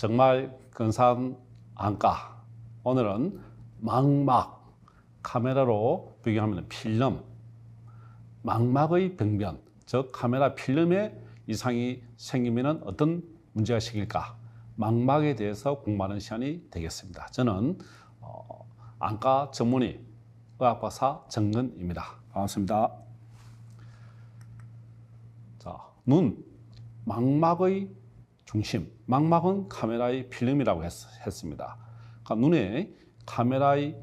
정말 근사한 안과. 오늘은 망막, 카메라로 비교하면 필름, 망막의 병변, 즉 카메라 필름에 이상이 생기면 어떤 문제가 생길까? 망막에 대해서 공부하는 시간이 되겠습니다. 저는 안과 전문의 의학박사 정근입니다. 반갑습니다. 자, 눈, 망막의 중심. 망막은 카메라의 필름이라고 했습니다. 그러니까 눈의 카메라의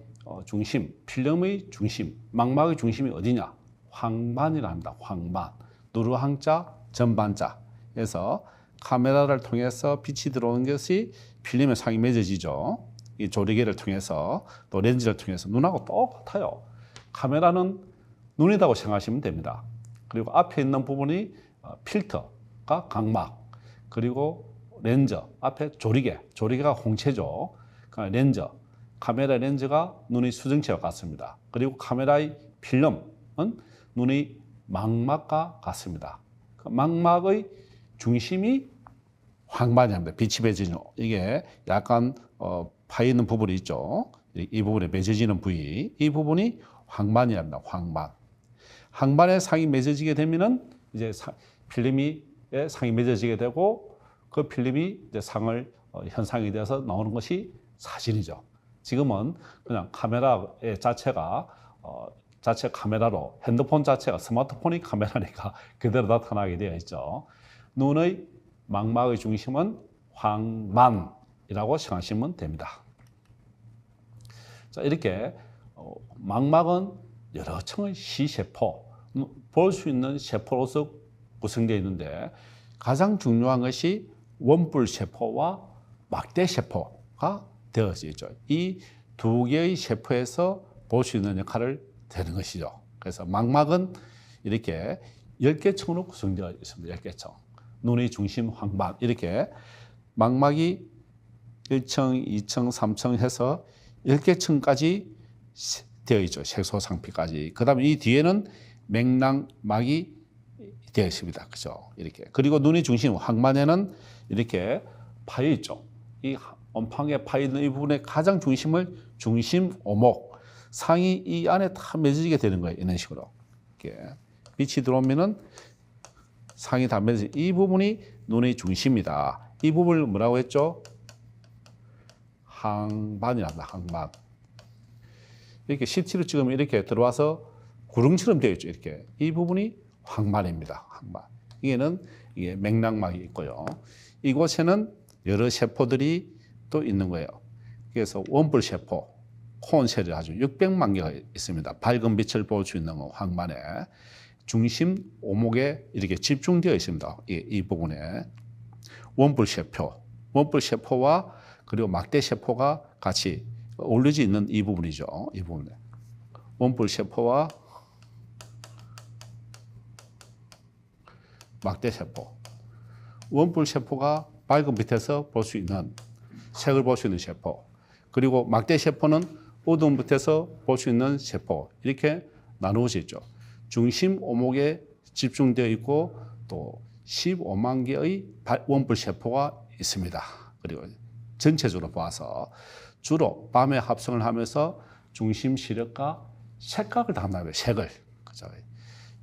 중심, 필름의 중심, 망막의 중심이 어디냐? 황반이라 합니다. 황반. 누르항자, 전반자에서 카메라를 통해서 빛이 들어오는 것이 필름에 상이 맺어지죠. 이 조리개를 통해서 또 렌즈를 통해서 눈하고 똑같아요. 카메라는 눈이라고 생각하시면 됩니다. 그리고 앞에 있는 부분이 필터가 각막, 그리고 렌즈, 앞에 조리개가 홍채죠. 그러니까 렌즈, 카메라 렌즈가 눈의 수정체와 같습니다. 그리고 카메라의 필름은 눈의 망막과 같습니다. 망막의 중심이 황반이랍니다. 빛이 맺어지는, 이게 약간 파여 있는 부분이 있죠. 이 부분에 맺어지는 부위, 이 부분이 황반이랍니다. 황반. 황반에 상이 맺어지게 되면은 이제 필름이 상이 맺어지게 되고 그 필름이 이제 상을 현상이 되어서 나오는 것이 사진이죠. 지금은 그냥 카메라의 자체가 자체 카메라로, 핸드폰 자체가 스마트폰이 카메라니까 그대로 나타나게 되어 있죠. 눈의 망막의 중심은 황반이라고 생각하시면 됩니다. 자, 이렇게 망막은 여러 층의 시세포, 볼 수 있는 세포로서 구성되어 있는데 가장 중요한 것이 원뿔세포와 막대세포가 되어져 있죠. 이 두 개의 세포에서 볼 수 있는 역할을 되는 것이죠. 그래서 망막은 이렇게 10개 층으로 구성되어 있습니다. 10개 층. 눈의 중심 황반, 이렇게 망막이 1층, 2층, 3층 해서 10개 층까지 되어 있죠. 색소상피까지. 그 다음에 이 뒤에는 맥락막이 되어 있습니다. 그죠? 이렇게. 그리고 눈의 중심 황반에는 이렇게 파여 있죠. 이 엄판에 파여 있는 이 부분의 가장 중심을 중심 오목, 상이 이 안에 다 맺어지게 되는 거예요. 이런 식으로. 이렇게 빛이 들어오면은 상이 다 맺어지는 이 부분이 눈의 중심이다. 이 부분을 뭐라고 했죠? 항반이란다. 항반. 이렇게 CT로 찍으면 이렇게 들어와서 구름처럼 되어 있죠. 이렇게. 이 부분이 황반입니다. 황반. 이게 맥락막이 있고요. 이곳에는 여러 세포들이 또 있는 거예요. 그래서 원뿔세포, 코온셀이 아주 600만 개가 있습니다. 밝은 빛을 볼 수 있는 황반에 중심 오목에 이렇게 집중되어 있습니다. 이 부분에 원뿔세포와 그리고 막대세포가 같이 어울려져 있는 이 부분이죠. 이 부분에 원뿔세포와 막대세포. 원뿔세포가 밝은 빛에서 볼 수 있는, 색을 볼 수 있는 세포. 그리고 막대세포는 어두운 빛에서 볼 수 있는 세포. 이렇게 나누어져 있죠. 중심 오목에 집중되어 있고 또 15만 개의 원뿔세포가 있습니다. 그리고 전체적으로 봐서 주로 밤에 합성을 하면서 중심 시력과 색각을 담당해요. 색을. 그죠?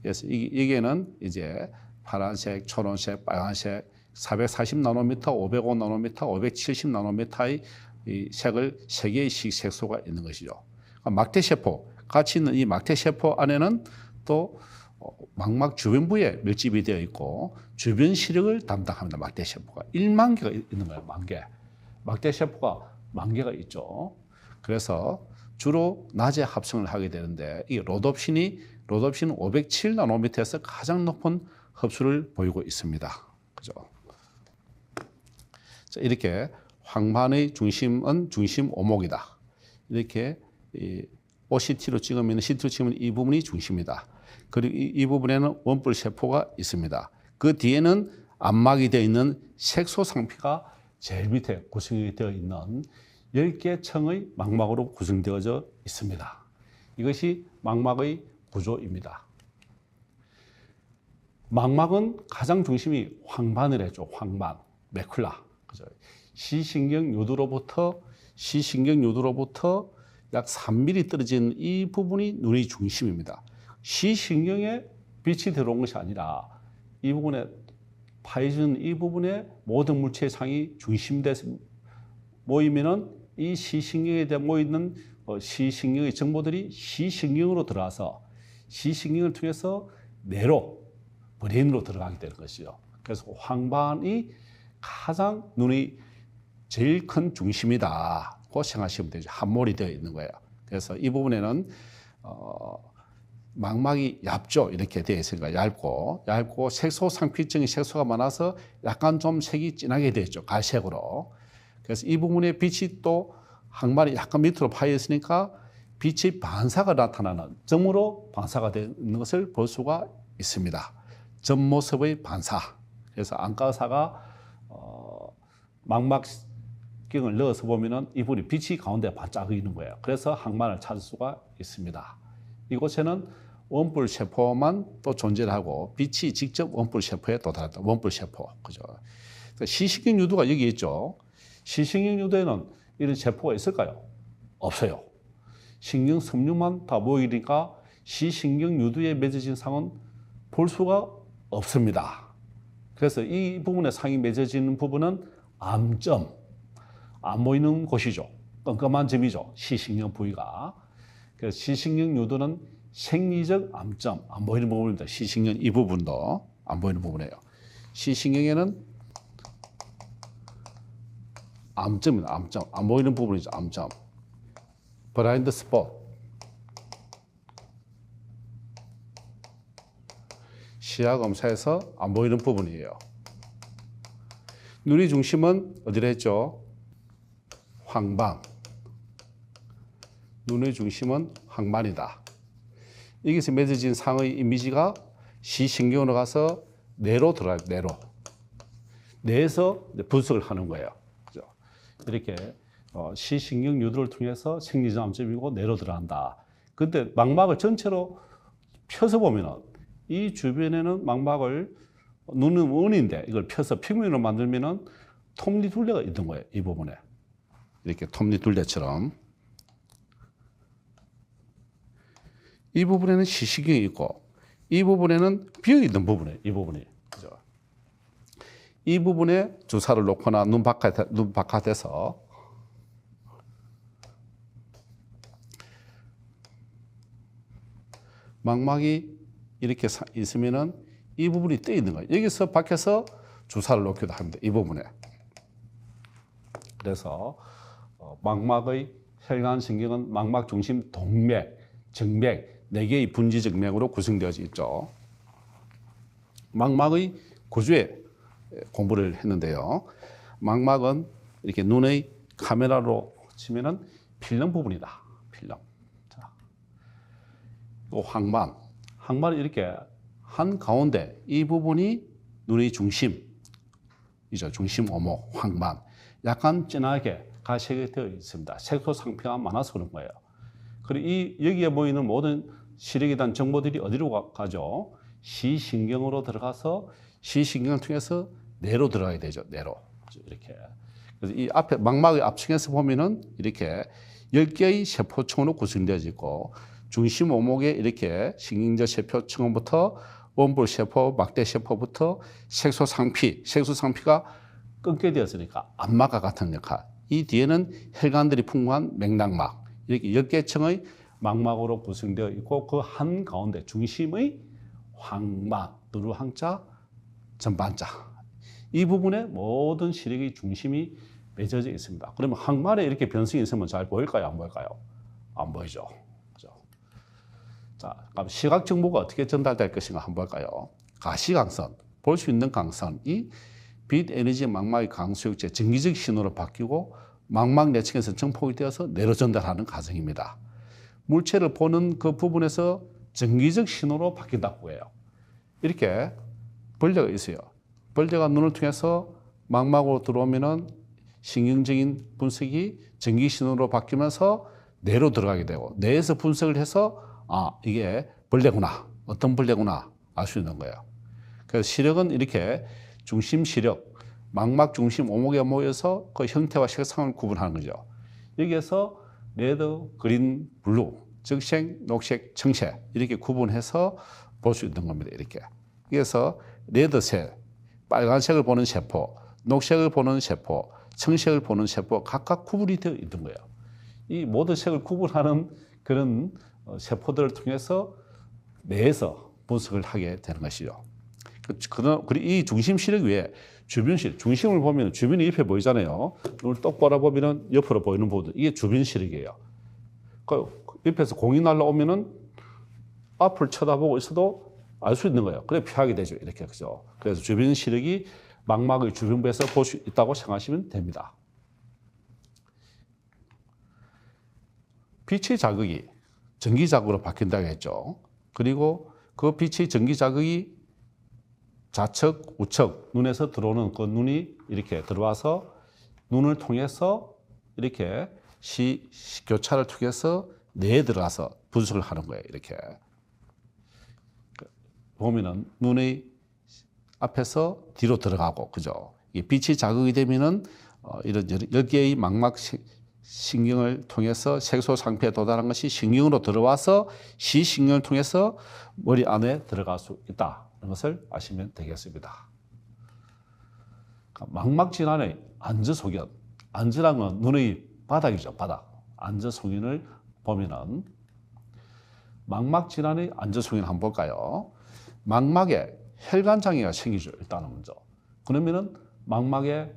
그래서 이게는 이제 파란색, 초록색, 빨간색, 440나노미터, 505나노미터, 570나노미터의 이 색을 3개의 색소가 있는 것이죠. 막대세포, 같이 있는 이 막대세포 안에는 또 망막 주변부에 밀집이 되어 있고 주변 시력을 담당합니다. 막대세포가 1만 개가 있는 거예요. 1만 개. 막대세포가 1만 개가 있죠. 그래서 주로 낮에 합성을 하게 되는데 이 로놉신은 507나노미터에서 가장 높은 흡수를 보이고 있습니다. 그죠? 자, 이렇게 황반의 중심은 중심 오목이다. 이렇게 OCT로 찍으면 이 부분이 중심이다. 그리고 이 부분에는 원뿔세포가 있습니다. 그 뒤에는 안막이 되어 있는 색소상피가 제일 밑에 구성이 되어 있는 10개 층의 망막으로 구성되어져 있습니다. 이것이 망막의 구조입니다. 망막은 가장 중심이 황반을 했죠. 황반, 매쿨라. 그죠? 시신경요도로부터 약 3mm 떨어진 이 부분이 눈의 중심입니다. 시신경에 빛이 들어온 것이 아니라 이 부분에 파여진 이 부분에 모든 물체의 상이 중심돼서 모이면은 이 시신경에 대해 모이는 시신경의 정보들이 시신경으로 들어와서 시신경을 통해서 뇌로 브레인으로 들어가게 되는 것이죠. 그래서 황반이 가장 눈의 제일 큰 중심이다고 생각하시면 되죠. 함몰이 되어 있는 거예요. 그래서 이 부분에는 망막이 얇죠. 이렇게 되어 있으니까 얇고 색소상피증이 색소가 많아서 약간 좀 색이 진하게 되죠. 갈색으로. 그래서 이 부분에 빛이 또 항말이 약간 밑으로 파여 있으니까 빛의 반사가 나타나는 점으로 반사가 되는 것을 볼 수가 있습니다. 점 모습의 반사. 그래서 안과사가 망막경을 넣어서 보면은 이 부분이 빛이 가운데 반짝이는 거예요. 그래서 항만을 찾을 수가 있습니다. 이곳에는 원뿔 세포만 또 존재를 하고 빛이 직접 원뿔 세포에 도달한다. 원뿔 세포. 그죠? 시신경 유도가 여기 있죠. 시신경 유도에는 이런 세포가 있을까요? 없어요. 신경 섬유만 다 모이니까 시신경 유도에 맺어진 상은 볼 수가 없습니다. 그래서 이 부분에 상이 맺어지는 부분은 암점, 안 보이는 곳이죠. 껌껌한 점이죠. 시신경 부위가. 그래서 시신경 유도는 생리적 암점, 안 보이는 부분입니다. 시신경 이 부분도 안 보이는 부분이에요. 시신경에는 암점입니다. 암점, 안 보이는 부분이죠. 암점. 블라인드 스폿. 시야 검사에서 안 보이는 부분이에요. 눈의 중심은 어디로 했죠? 황반. 눈의 중심은 황반이다. 여기서 맺어진 상의 이미지가 시신경으로 가서 뇌로 들어가요. 뇌로. 뇌에서 분석을 하는 거예요. 그죠? 이렇게 시신경 유도를 통해서 생리점이고 뇌로 들어간다. 근데 망막을 전체로 펴서 보면은 이 주변에는 망막을 눈은 원인데 이걸 펴서 평면으로 만들면은 톱니 둘레가 있는 거예요. 이 부분에. 이렇게 톱니 둘레처럼. 이 부분에는 시신경이 있고 이 부분에는 비어 있는 부분이에요. 이 부분이. 그죠? 이 부분에 주사를 놓거나 눈 바깥에서 망막이 이렇게 있으면은 이 부분이 떠 있는 거예요. 여기서 밖에서 주사를 놓기도 합니다. 이 부분에. 그래서 망막의 혈관신경은 망막 중심 동맥, 정맥 4개의 분지 정맥으로 구성되어 있죠. 망막의 구조에 공부를 했는데요. 망막은 이렇게 눈의 카메라로 치면은 필름 부분이다. 필름. 자, 또 항만이 이렇게 한 가운데 이 부분이 눈의 중심이죠. 중심 오목, 황반. 약간 진하게 가색이 되어 있습니다. 색소 상피가 많아서 그런 거예요. 그리고 여기에 보이는 모든 시력에 대한 정보들이 어디로 가죠? 시신경으로 들어가서 시신경을 통해서 뇌로 들어가야 되죠. 뇌로. 이렇게. 그래서 이 앞에 망막의 앞층에서 보면은 이렇게 10개의 세포층으로 구성되어 있고 중심 오목에 이렇게 신경제 세포층부터 원뿔 세포, 막대 세포부터 색소상피가 끊게 되었으니까 안막과 같은 역할. 이 뒤에는 혈관들이 풍부한 맥락막. 이렇게 10개 층의 망막으로 구성되어 있고 그 한 가운데 중심의 황막, 누르 항자, 전반자. 이 부분에 모든 시력의 중심이 맺어져 있습니다. 그러면 항말에 이렇게 변성이 있으면 잘 보일까요? 안 보일까요? 안 보이죠. 그죠? 자, 그럼 시각 정보가 어떻게 전달될 것인가 한번 볼까요? 가시광선, 볼 수 있는 광선이 빛 에너지 망막의 강수역제 정기적 신호로 바뀌고 망막 내층에서 증폭이 되어서 뇌로 전달하는 과정입니다. 물체를 보는 그 부분에서 정기적 신호로 바뀐다고 해요. 이렇게 벌레가 있어요. 벌레가 눈을 통해서 망막으로 들어오면은 신경적인 분석이 전기 신호로 바뀌면서 뇌로 들어가게 되고 뇌에서 분석을 해서 이게 벌레구나, 어떤 벌레구나 알 수 있는 거예요. 그래서 시력은 이렇게 중심 시력, 망막 중심 오목에 모여서 그 형태와 색상을 구분하는 거죠. 여기에서 레드, 그린, 블루, 적색, 녹색, 청색 이렇게 구분해서 볼 수 있는 겁니다. 이렇게. 그래서 레드색, 빨간색을 보는 세포, 녹색을 보는 세포, 청색을 보는 세포 각각 구분이 되어 있는 거예요. 이 모든 색을 구분하는 그런 세포들을 통해서 뇌에서 분석을 하게 되는 것이죠. 그리고 이 중심 시력 외에 주변 시력, 중심을 보면 주변이 옆에 보이잖아요. 눈을 똑 바라보면 옆으로 보이는 부분, 이게 주변 시력이에요. 그 옆에서 공이 날라오면은 앞을 쳐다보고 있어도 알 수 있는 거예요. 그래 피하게 되죠. 이렇게 그죠. 그래서 주변 시력이 망막의 주변부에서 볼 수 있다고 생각하시면 됩니다. 빛의 자극이 전기 자극으로 바뀐다고 했죠. 그리고 그 빛의 전기 자극이 좌측, 우측 눈에서 들어오는 그 눈이 이렇게 들어와서 눈을 통해서 이렇게 교차를 통해서 뇌에 들어가서 분석을 하는 거예요. 이렇게 보면은 눈의 앞에서 뒤로 들어가고, 그죠? 이 빛이 자극이 되면은 이런 10개의 망막 신경을 통해서 색소 상태에 도달한 것이 신경으로 들어와서 시신경을 통해서 머리 안에 들어갈 수 있다는 것을 아시면 되겠습니다. 망막 질환의 안저 소견, 안저란 건 눈의 바닥이죠, 바닥. 안저 소견을 보면은 망막 질환의 안저 소견 한번 볼까요? 망막에 혈관 장애가 생기죠. 일단은 먼저. 그러면은 망막에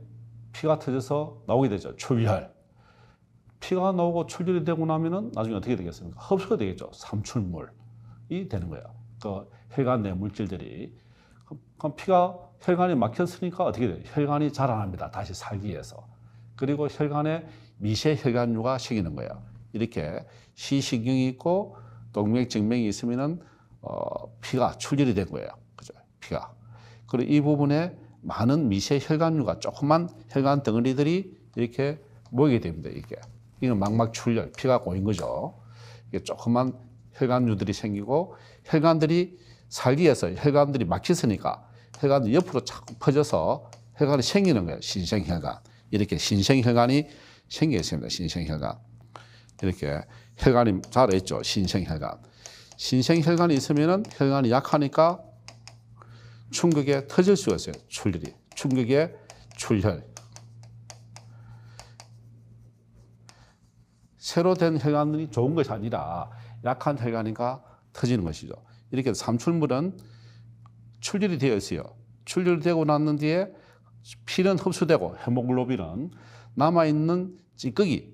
피가 터져서 나오게 되죠. 출혈. 피가 나오고 출혈이 되고 나면은 나중에 어떻게 되겠습니까? 흡수가 되겠죠. 삼출물이 되는 거예요. 그 혈관 내 물질들이. 그럼 혈관이 막혔으니까 어떻게 돼요? 혈관이 자라납니다. 다시 살기 위해서. 그리고 혈관에 미세 혈관류가 생기는 거예요. 이렇게 시신경이 있고 동맥정맥이 있으면은 피가 출혈이 된 거예요. 그죠? 피가. 그리고 이 부분에 많은 미세 혈관류가 조그만 혈관 덩어리들이 이렇게 모이게 됩니다. 이건 망막 출혈, 피가 고인 거죠. 이게 조그만 혈관류들이 생기고 혈관들이 살기 위해서 혈관들이 막혔으니까 혈관이 옆으로 자꾸 퍼져서 혈관이 생기는 거예요. 신생혈관. 이렇게 신생혈관이 생겨 있습니다. 신생혈관. 이렇게 혈관이 자라있죠. 신생혈관. 신생혈관이 있으면은 혈관이 약하니까 충격에 터질 수가 있어요. 출혈이. 충격에 출혈. 새로 된 혈관이 좋은 것이 아니라 약한 혈관이니까 터지는 것이죠. 이렇게 삼출물은 출혈이 되어 있어요. 출혈이 되고 난 뒤에 피는 흡수되고 헤모글로빈은 남아있는 찌꺼기,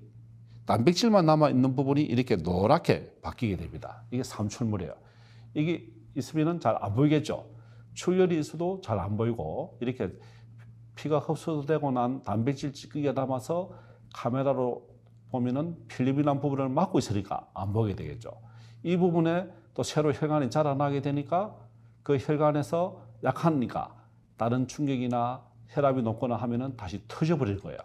단백질만 남아있는 부분이 이렇게 노랗게 바뀌게 됩니다. 이게 삼출물이에요. 이게 있으면 잘 안 보이겠죠. 출혈이 있어도 잘 안 보이고 이렇게 피가 흡수되고 난 단백질 찌꺼기가 남아서 카메라로 보면은 필름이란 부분을 막고 있으니까 안 보게 되겠죠. 이 부분에 또 새로 혈관이 자라나게 되니까 그 혈관에서 약하니까 다른 충격이나 혈압이 높거나 하면은 다시 터져버릴 거예요.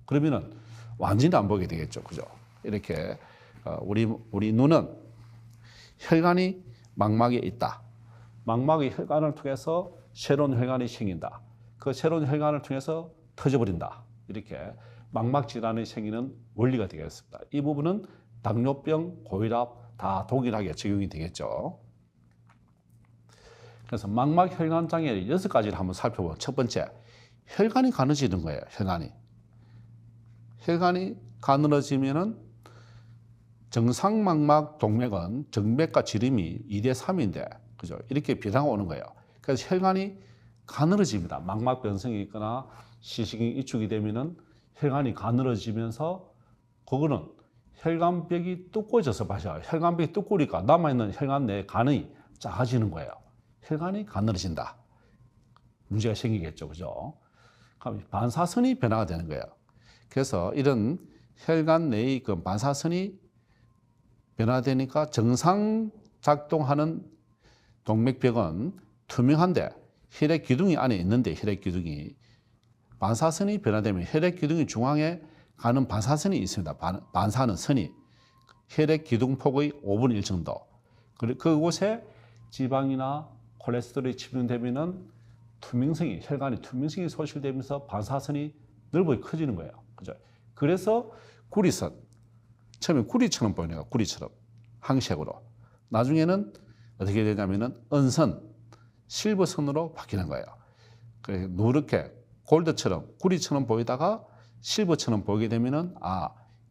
그러면은 완전히 안 보게 되겠죠. 그죠? 이렇게 우리 눈은 혈관이 망막에 있다. 망막의 혈관을 통해서 새로운 혈관이 생긴다. 그 새로운 혈관을 통해서 터져버린다. 이렇게 망막 질환이 생기는 원리가 되겠습니다. 이 부분은 당뇨병, 고혈압 다 동일하게 적용이 되겠죠. 그래서 망막 혈관 장애의 6가지를 한번 살펴보면 첫 번째, 혈관이 가늘어지는 거예요. 혈관이 가늘어지면은 정상 망막 동맥은 정맥과 지름이 2대 3인데, 그죠? 이렇게 변화가 오는 거예요. 그래서 혈관이 가늘어집니다. 망막 변성이 있거나 시신경이 이축이 되면은 혈관이 가늘어지면서 그거는 혈관벽이 두꺼워져서 봐요. 혈관벽이 두꺼우니까 남아있는 혈관 내 간이 작아지는 거예요. 혈관이 가늘어진다. 문제가 생기겠죠. 그죠? 그럼 반사선이 변화가 되는 거예요. 그래서 이런 혈관 내의 그 반사선이 변화되니까 정상 작동하는 동맥벽은 투명한데 혈액 기둥이 안에 있는데 혈액 기둥이 반사선이 변화되면 혈액 기둥이 중앙에 가는 반사선이 있습니다. 반사하는 선이 혈액 기둥 폭의 5분의 1 정도. 그곳에 지방이나 콜레스테롤이 침투되면은 투명성이 혈관이 투명성이 소실되면서 반사선이 넓어 커지는 거예요. 그죠? 그래서 구리선 처음에 구리처럼 보이는 거예요. 구리처럼 항색으로. 나중에는 어떻게 되냐면은 은선, 실버선으로 바뀌는 거예요. 그래서 누렇게 골드처럼 구리처럼 보이다가 실버처럼 보이게 되면은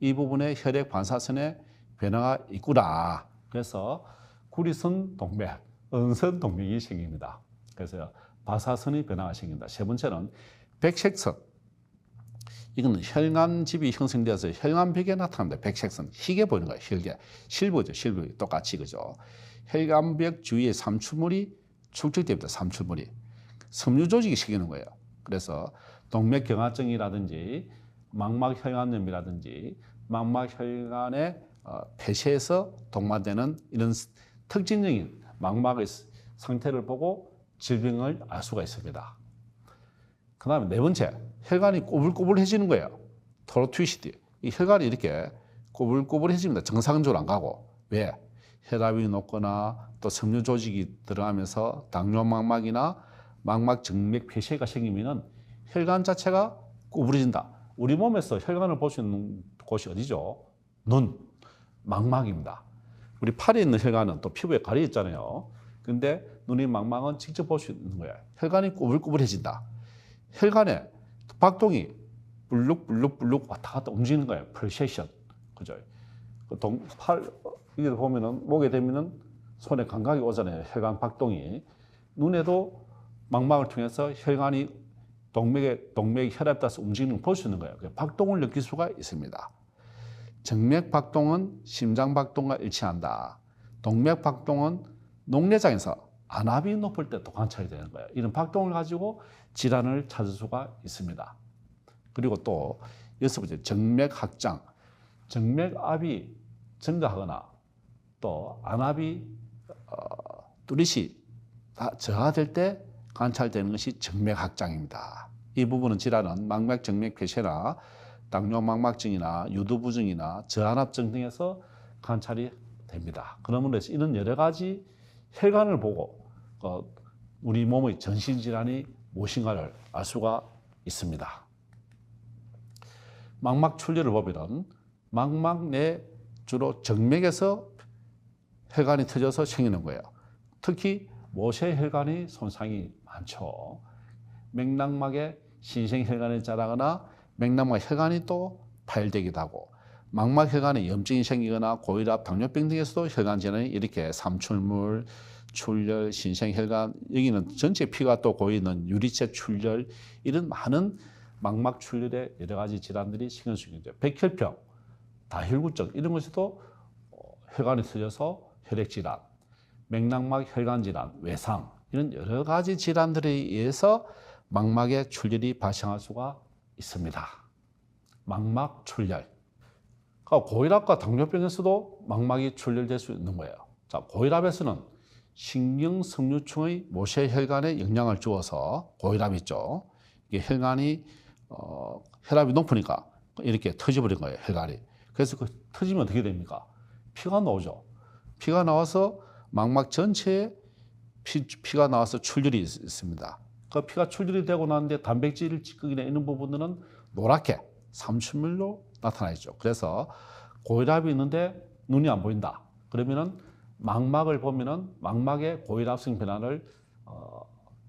이 부분에 혈액 반사선에 변화가 있구나. 그래서 구리선 동맥, 은선 동맥이 생깁니다. 그래서 반사선의 변화가 생긴다. 세 번째는 백색선. 이거는 혈관집이 형성되어서 혈관벽에 나타납니다. 백색선, 희게 보이는 거예요. 혈계, 실버죠, 실버 똑같이 그죠. 혈관벽 주위에 삼출물이 축적됩니다. 삼출물이 섬유 조직이 생기는 거예요. 그래서 동맥경화증이라든지 망막혈관염이라든지 망막혈관의 폐쇄에서 동반되는 이런 특징적인 망막의 상태를 보고 질병을 알 수가 있습니다. 그 다음에 네 번째, 혈관이 꼬불꼬불해지는 거예요. 토로트위시티. 이 혈관이 이렇게 꼬불꼬불해집니다. 정상적으로 안 가고. 왜? 혈압이 높거나 또 섬유 조직이 들어가면서 당뇨망막이나 망막 정맥 폐쇄가 생기면은 혈관 자체가 구부러진다. 우리 몸에서 혈관을 볼 수 있는 곳이 어디죠? 눈, 망막입니다. 우리 팔에 있는 혈관은 또 피부에 가려 있잖아요. 근데 눈이 망막은 직접 볼 수 있는 거예요. 혈관이 구불구불해진다. 혈관에 박동이 불룩불룩불룩 왔다 갔다 움직이는 거예요. 펄세이션. 그죠? 팔, 이게 보면은, 목에 대면은 손에 감각이 오잖아요. 혈관 박동이. 눈에도 망막을 통해서 혈관이 동맥 혈압 따라서 움직이는 걸 볼 수 있는 거예요. 박동을 느낄 수가 있습니다. 정맥 박동은 심장 박동과 일치한다. 동맥 박동은 녹내장에서 안압이 높을 때 또 관찰이 되는 거예요. 이런 박동을 가지고 질환을 찾을 수가 있습니다. 그리고 또 여섯 번째, 정맥 확장. 정맥압이 증가하거나 또 안압이 뚜릿이 저하될 때 관찰되는 것이 정맥 확장입니다. 이 부분은 질환은 망막 정맥 폐쇄나 당뇨 망막증이나 유두부증이나 저안압증 등에서 관찰이 됩니다. 그러므로 이런 여러 가지 혈관을 보고 우리 몸의 전신 질환이 무엇인가를 알 수가 있습니다. 망막 출혈을 보면 망막 내 주로 정맥에서 혈관이 터져서 생기는 거예요. 특히 모세혈관이 손상이 많죠. 맥락막에 신생혈관이 자라거나 맥락막 혈관이 또 파열되기도 하고 망막혈관에 염증이 생기거나 고혈압, 당뇨병 등에서도 혈관 질환이 이렇게 삼출물, 출혈, 신생혈관, 여기는 전체 피가 또 고이는 유리체 출혈, 이런 많은 망막 출혈의 여러 가지 질환들이 생길 수 있죠. 백혈병, 다혈구증 이런 것에도 혈관이 터져서 혈액 질환, 맥락막 혈관 질환, 외상 이런 여러 가지 질환들에 의해서 망막의 출혈이 발생할 수가 있습니다. 망막 출혈. 고혈압과 당뇨병에서도 망막이 출혈될 수 있는 거예요. 자, 고혈압에서는 신경섬유층의 모세혈관에 영향을 주어서 고혈압이 있죠. 이게 혈관이 혈압이 높으니까 이렇게 터져버린 거예요, 혈관이. 그래서 그 터지면 어떻게 됩니까? 피가 나오죠. 피가 나와서 망막 전체에 피가 나와서 출혈이 있습니다. 그 피가 출혈이 되고 나는데 단백질 찌꺼기나 이런 부분들은 노랗게 삼출물로 나타나 있죠. 그래서 고혈압이 있는데 눈이 안 보인다. 그러면은 망막을 보면은 망막의 고혈압성 변화를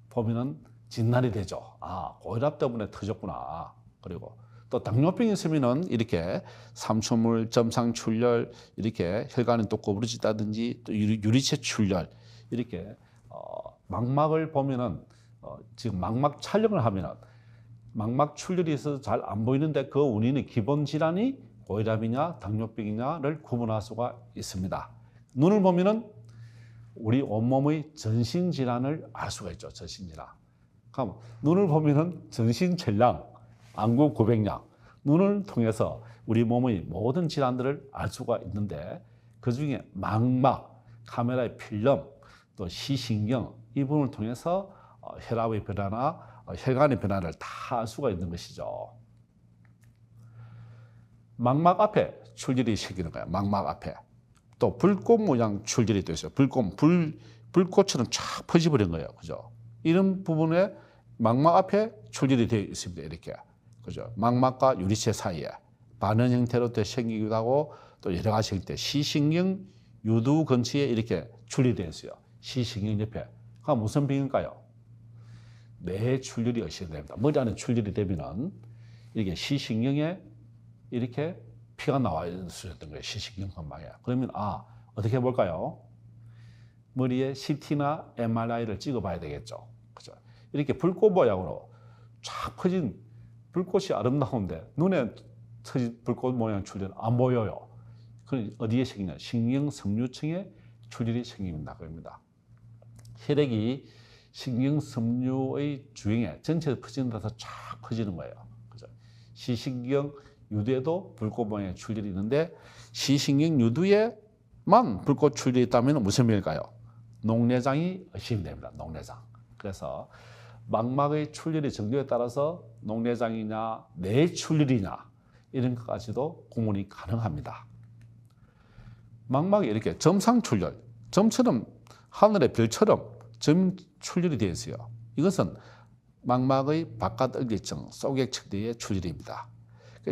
보면은 진단이 되죠. 고혈압 때문에 터졌구나. 그리고 또 당뇨병이 있으면은 이렇게 삼출물, 점상 출혈, 이렇게 혈관이 또 구부러지다든지 또 유리체 출혈, 이렇게 망막을 보면은 지금 망막 촬영을 하면은 망막 출혈이 있어서 잘 안 보이는데 그 원인의 기본 질환이 고혈압이냐 당뇨병이냐를 구분할 수가 있습니다. 눈을 보면은 우리 온몸의 전신 질환을 알 수가 있죠. 전신 질환. 그럼 눈을 보면은 전신 혈량, 안구 고백량, 눈을 통해서 우리 몸의 모든 질환들을 알 수가 있는데 그 중에 망막, 카메라의 필름, 또 시신경 이 부분을 통해서 혈압의 변화나 혈관의 변화를 다 알 수가 있는 것이죠. 망막 앞에 출혈이 생기는 거예요. 망막 앞에. 또 불꽃 모양 출혈이 또 있어요. 불꽃처럼 쫙 퍼져버린 거예요. 그죠? 이런 부분에 망막 앞에 출혈이 되어 있습니다. 이렇게. 그죠? 망막과 유리체 사이에 반원 형태로 생기기도 하고 또 여러 가지 형태, 시신경 유두 근처에 이렇게 출혈이 되어 있어요. 시신경 옆에. 그럼 무슨 병일까요? 뇌 출혈이 의심됩니다. 머리 안에 출혈이 되면은 이렇게 시신경에 이렇게 피가 나와 있었던 거예요. 시신경 근방에. 그러면 어떻게 볼까요? 머리에 CT나 MRI를 찍어봐야 되겠죠. 그죠? 이렇게 불꽃 모양으로 쫙 퍼진 불꽃이 아름다운데 눈에 터진 불꽃 모양 출혈 안 보여요. 그럼 어디에 생기냐? 신경섬유층에 출혈이 생깁니다. 그럽니다. 혈액이 신경섬유의 주행에 전체에 퍼지는 데서 쫙 퍼지는 거예요. 그죠? 시신경 유두에도 불꽃 모양의 출혈이 있는데 시신경 유두에만 불꽃 출혈이 있다면 무슨 병일까요? 녹내장이 의심됩니다. 녹내장. 그래서 망막의 출혈의 정도에 따라서 녹내장이냐 뇌 출혈이냐 이런 것까지도 구분이 가능합니다. 망막이 이렇게 점상 출혈, 점처럼 하늘의 별처럼 점 출혈이 되어 있어요. 이것은 망막의 바깥 얼개층, 소객측대의 출혈입니다.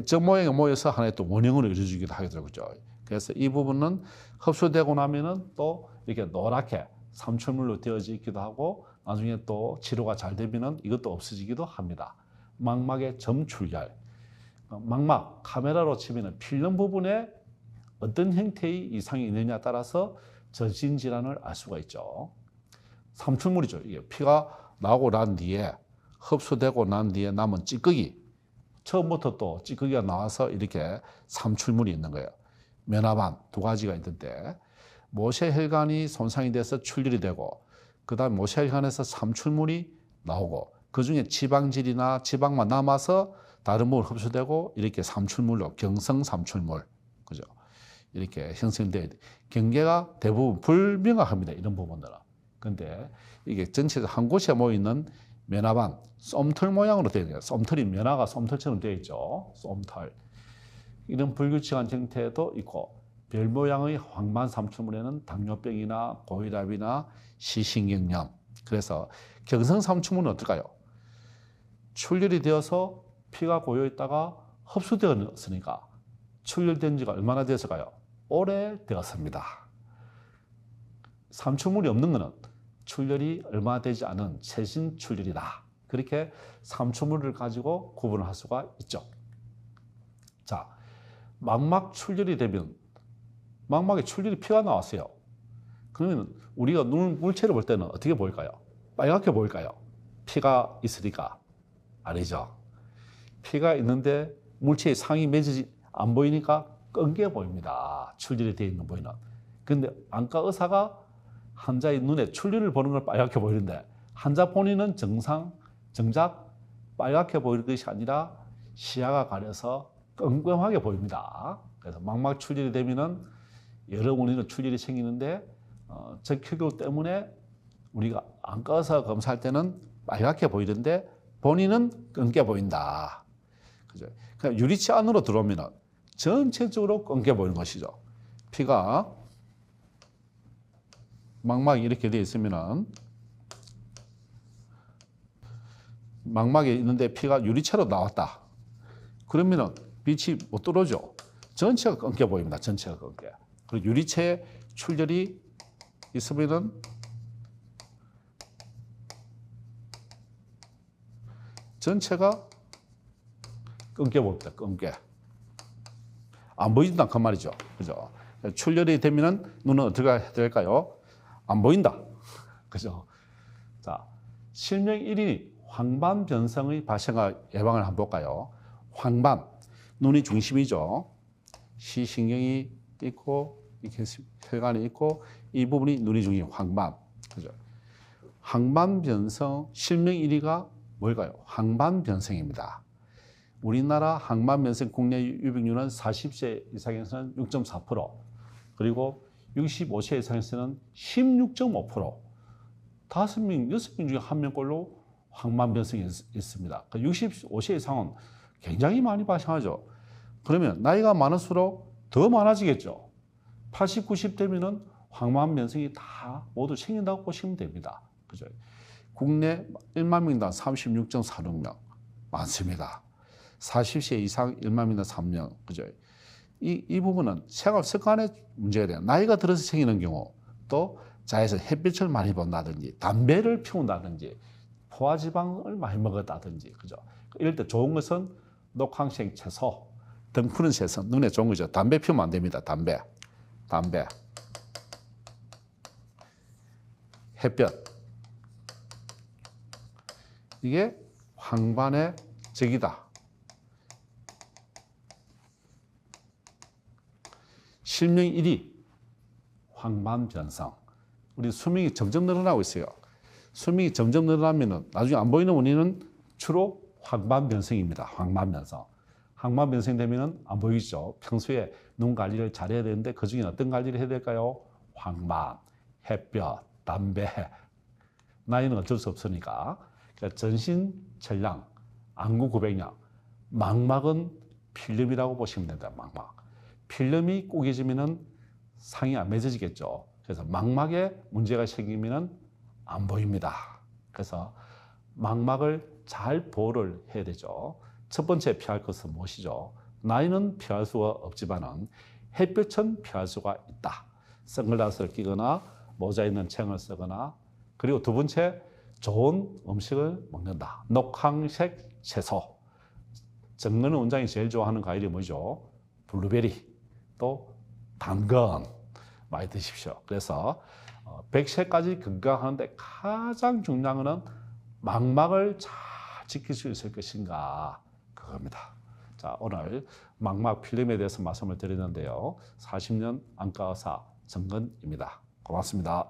점 모양이 모여서 하나의 또 원형으로 이루어지기도 하더라고요. 그래서 이 부분은 흡수되고 나면은 또 이렇게 노랗게 삼출물로 되어지기도 하고 나중에 또 치료가 잘 되면은 이것도 없어지기도 합니다. 망막의 점 출혈. 망막 카메라로 치면은 필름 부분에 어떤 형태의 이상이 있느냐에 따라서 저진 질환을 알 수가 있죠. 삼출물이죠. 이게 피가 나오고 난 뒤에 흡수되고 난 뒤에 남은 찌꺼기. 처음부터 또 찌꺼기가 나와서 이렇게 삼출물이 있는 거예요. 면화반 두 가지가 있는데 모세혈관이 손상이 돼서 출혈이 되고 그다음 모세혈관에서 삼출물이 나오고 그중에 지방질이나 지방만 남아서 다른 부분 흡수되고 이렇게 삼출물로 경성 삼출물 그죠? 이렇게 형성돼 경계가 대부분 불명확합니다. 이런 부분들은. 근데 이게 전체적으로 한 곳에 모여 있는 면화반 솜털 모양으로 되어 있어요. 솜털이 면화가 솜털처럼 되어 있죠. 솜털. 이런 불규칙한 형태도 있고 별 모양의 황반 삼출물에는 당뇨병이나 고혈압이나 시신경염. 그래서 경성 삼출물은 어떨까요? 출혈이 되어서 피가 고여 있다가 흡수되었으니까 출혈된 지가 얼마나 되었을까요? 오래되었습니다. 삼출물이 없는 것은 출혈이 얼마 되지 않은 최신 출혈이다. 그렇게 삼출물을 가지고 구분을 할 수가 있죠. 자, 망막 출혈이 되면 망막에 출혈이 피가 나왔어요. 그러면 우리가 눈 물체를 볼 때는 어떻게 보일까요? 빨갛게 보일까요? 피가 있으니까. 아니죠. 피가 있는데 물체의 상이 맺어지 안 보이니까 끈게 보입니다. 출혈이 되어 있는 보이는. 근데 안과 의사가 환자의 눈에 출혈을 보는 걸 빨갛게 보이는데 환자 본인은 정작 빨갛게 보이는 것이 아니라 시야가 가려서 끔끔하게 보입니다. 그래서 망막 출혈이 되면은 여러 원인으로 출혈이 생기는데 적혈구 때문에 우리가 안과 의사가 검사할 때는 빨갛게 보이는데 본인은 끔게 보인다. 그죠? 그냥 유리체 안으로 들어오면은 전체적으로 끔게 보이는 것이죠. 피가 망막이 이렇게 되어 있으면은 망막에 있는데 피가 유리체로 나왔다. 그러면은 빛이 못 들어오죠. 전체가 끔게 보입니다. 전체가 끔게. 그리고 유리체에 출혈이 있으면은 전체가 끔게 보입니다. 끔게. 안 보인다 그 말이죠. 그죠? 출혈이 되면은 눈은 어떻게 해야 될까요? 안 보인다. 그죠? 자, 실명 1위 황반 변성의 발생과 예방을 한번 볼까요? 황반, 눈이 중심이죠. 시신경이 있고 이렇게 혈관이 있고 이 부분이 눈이 중심 황반. 그죠? 황반 변성 실명 1위가 뭘까요? 황반 변성입니다. 우리나라 황반 변성 국내 유병률은 40세 이상에서는 6.4%, 그리고 65세 이상에서는 16.5%, 5명, 6명 중에 1명꼴로 황반 변성이 있습니다. 65세 이상은 굉장히 많이 발생하죠. 그러면 나이가 많을수록 더 많아지겠죠. 80, 90 되면은 황반 변성이 다 모두 생긴다고 보시면 됩니다. 그죠? 국내 1만 명당 36.46명 많습니다. 40세 이상 1만 명당 3명. 그죠? 이 부분은 생활 습관의 문제가 돼요. 나이가 들어서 생기는 경우, 또 자외선 햇빛을 많이 본다든지, 담배를 피운다든지, 포화지방을 많이 먹었다든지, 그죠? 이럴 때 좋은 것은 녹황색 채소, 덩푸른 채소, 눈에 좋은 거죠. 담배 피우면 안 됩니다. 담배. 햇볕. 이게 황반의 적이다. 실명 1위, 황반 변성. 우리 수명이 점점 늘어나고 있어요. 수명이 점점 늘어나면 나중에 안 보이는 원인은 주로 황반 변성입니다. 황반 변성. 황반 변성이 되면 안 보이죠. 평소에 눈 관리를 잘해야 되는데 그중에 어떤 관리를 해야 될까요? 황반, 햇볕, 담배. 나이는 어쩔 수 없으니까. 그러니까 전신 철량, 안구 구백량, 망막은 필름이라고 보시면 된다. 망막. 필름이 꾸겨지면 상이 안 맺어지겠죠. 그래서 망막에 문제가 생기면 안 보입니다. 그래서 망막을 잘 보호를 해야 되죠. 첫 번째 피할 것은 무엇이죠? 나이는 피할 수가 없지만은 햇볕은 피할 수가 있다. 선글라스를 끼거나 모자 있는 챙을 쓰거나, 그리고 두 번째, 좋은 음식을 먹는다. 녹황색 채소. 정근은 원장이 제일 좋아하는 과일이 뭐죠? 블루베리, 또 당근 많이 드십시오. 그래서 100세까지 건강하는데 가장 중요한 것은 망막을 잘 지킬 수 있을 것인가, 그겁니다. 자, 오늘 망막 필름에 대해서 말씀을 드리는데요. 40년 안과 의사 정근입니다. 고맙습니다.